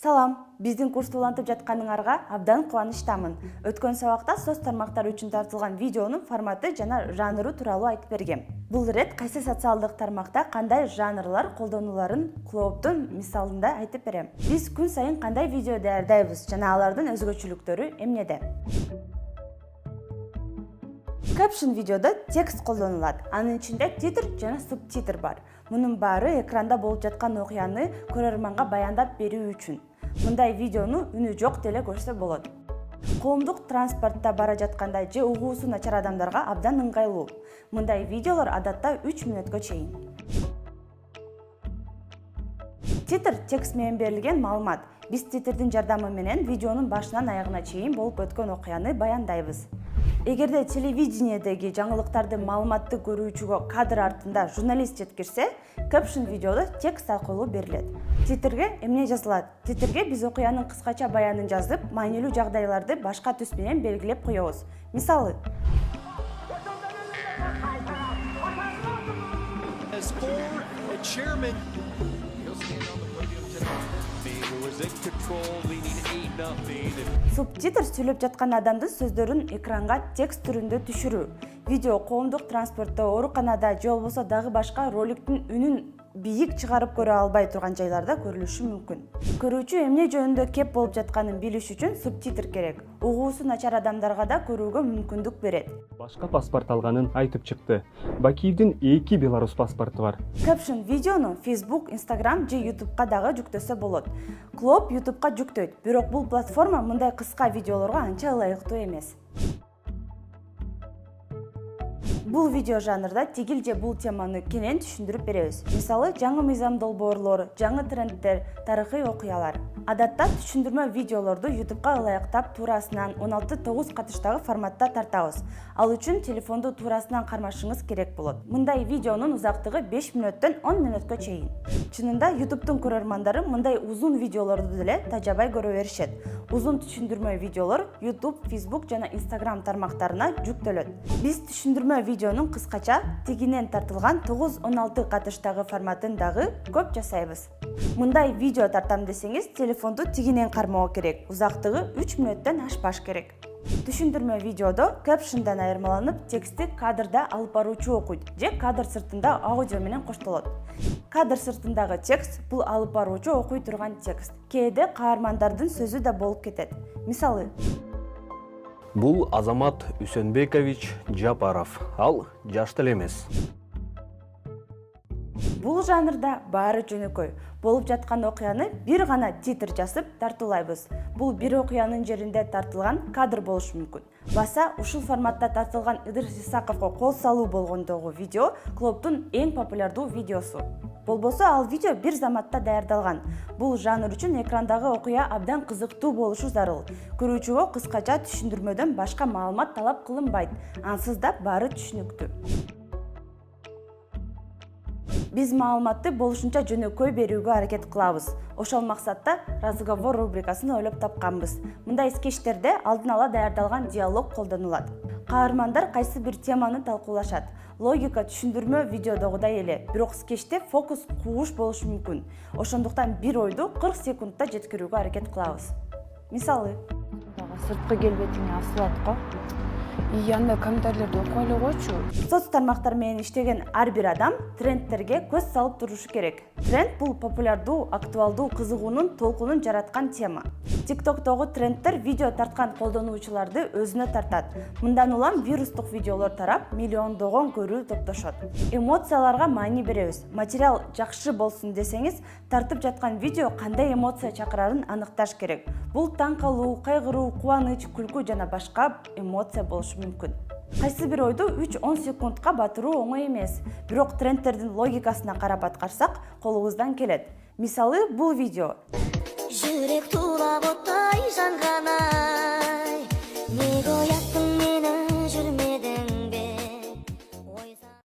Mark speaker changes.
Speaker 1: Салам, биздин курсту улантып жатканыңарга абдан кубанычтамын. Өткөн сабакта соц тармактары үчүн тартылган видеонун форматы жана жанры тууралуу айтып бергем. Бул ирет кайсы социалдык тармакта кандай жанрлар колдонуларын Клооптун мисалында айтып берем. Биз күн сайын кандай видео даярдайбыз жана алардын өзгөчөлүктөрү эмнеде? Caption видеода текст колдонулат. Анын ичинде титр жана субтитр бар. Мунун баары экранда болуп жаткан окуяны көрөрманга баяндап берүү үчүн. Мындай видеону үнү жок деле көрсө болот. Коомдук транспортто бара жатканда же угуусу начар адамдарга абдан ыңгайлуу. Мындай видеолор адатта 3 мүнөткө чейин. Титр текст менен берилген маалымат. Биз титрдин жардамы менен видеонун башынан аягына чейин болуп өткөн окуяны баяндайбыз. Эгерде телевидениедеги жаңылыктарды маалыматты көрүүчүгө кадр артында журналист жеткирсе, caption видеодо текст аркылуу берилет. Титрге эмне жазылат? Титрге биз окуянын кыскача баянын жазып, маанилүү жагдайларды башка түс менен белгилеп коебуз. Мисалы, субтитр сүйлөп жаткан адамдын сөздөрүн экранга текст түрүндө түшүрүү. Видео коомдук транспортто, ооруканада же болбосо дагы башка роликтин үнүн бийик чыгарып көрө албай турган жайларда көрүлүшү мүмкүн. Көрүүчү эмне жөнүндө кеп болуп жатканын билиш үчүн субтитр керек. Угуусу начар адамдарга да көрүүгө мүмкүндүк берет.
Speaker 2: Башка паспорт алганын айтып чыкты. Бакиевдин 2 белорус паспорту бар.
Speaker 1: Caption видеону Facebook, Instagram же YouTube'га дагы жүктөсө болот. Клоп YouTube'га жүктөйт, бирок бул платформа мындай кыска видеолорго анча ылайыктуу эмес. Бул видео жанрда тигил же бул теманы кенен түшүндүрүп беребиз. Мисалы, жаңы мыйзам долбоорлор, жаңы тренддер, тарыхый окуялар. Адатта түшүндүрмө видеолорду YouTube'га ылайыктап туурасынан 16:9 катыштагы форматта тартабыз. Ал үчүн телефонду туурасынан кармашыңыз керек болот. Мындай видеонун узактыгы 5 мүнөттөн 10 мүнөткө чейин. Чынында YouTube'тун көрөрмандары мындай узун видеолорду деле тажабай көрө беришет. Узун түшүндүрмө видеолор YouTube, Facebook жана Instagram тармактарына жүктөлөт. Биз түшүндүрмө видеонун кыскача тигинен тартылган 9-16 катыштагы форматын дагы көп жасайбыз. Мындай видео тартам десеңиз, телефонду тигинен кармоо керек. Узактыгы 3 мүнөттөн ашпаш керек. Түшүндүрмө видеодо captionдан айырмаланып, текстти кадрда алып баруучу окуйт же кадр сыртында аудио менен коштолот. Кадр сыртындагы текст бул алып баруучу окуй турган текст. Кээде каармандардын сөзү да болуп кетет. Мисалы,
Speaker 3: Бул Азамат Үсөнбекович Жапаров. Ал жаш деле эмес.
Speaker 1: Бул жанрда баары жөнөкөй. Болуп жаткан окуяны бир гана титр жазып тартуулайбыз. Бул бир окуянын жеринде тартылган кадр болушу мүмкүн. Баса ушул форматта тартылган Ыдырыс Исаковго кол салуу болгондогу видео Клооптун эң популярдуу видеосу. Болбосо ал видео бир заматта даярдалган. Бул жанр үчүн экрандагы окуя абдан кызыктуу болушу зарыл. Көрүүчүгө кыскача түшүндүрмөдөн башка маалымат талап кылынбайт. Ансыз да баары түшүнүктүү. Биз маалыматты болушунча жөнөкөй берүүгө аракет кылабыз. Ошол максатта разговор рубрикасын ойлоп тапканбыз. Мындай скечтерде алдын ала даярдалган диалог колдонулат. Каармандар кайсы бир теманы талкуулашат. Логика түшүндүрмө видеодогудай эле, бирок скечте фокус кууш болушу мүмкүн. Ошондуктан бир ойду 40 секундта жеткирүүгө аракет кылабыз. Мисалы,
Speaker 4: сырткы келбетиңе асылат го. Анда комментарийлерди окуй эле койчу.
Speaker 1: Соц тармактар менен иштеген ар бир адам трендтерге көз салып турушу керек. Тренд бул популярдуу, актуалдуу, кызыгуунун толкунун жараткан тема. TikTok'тогу трендтер видео тарткан колдонуучуларды өзүнө тартат. Мындан улам вирустук видеолор тарап, миллиондогон көрүү топтошот. Эмоцияларга маани беребиз. Материал жакшы болсун десеңиз, тартып жаткан видео кандай эмоция чакырарын аныкташ керек. Бул таң калуу, кайгыруу, кубаныч, күлкү жана башка эмоция болушу мүмкүн. Кайсы бир ойду 3-10 секундка батыруу оңой эмес, бирок трендтердин логикасына карап аткарсак, колубуздан келет. Мисалы, бул видео.
Speaker 5: Жүрек тулап оттай жанган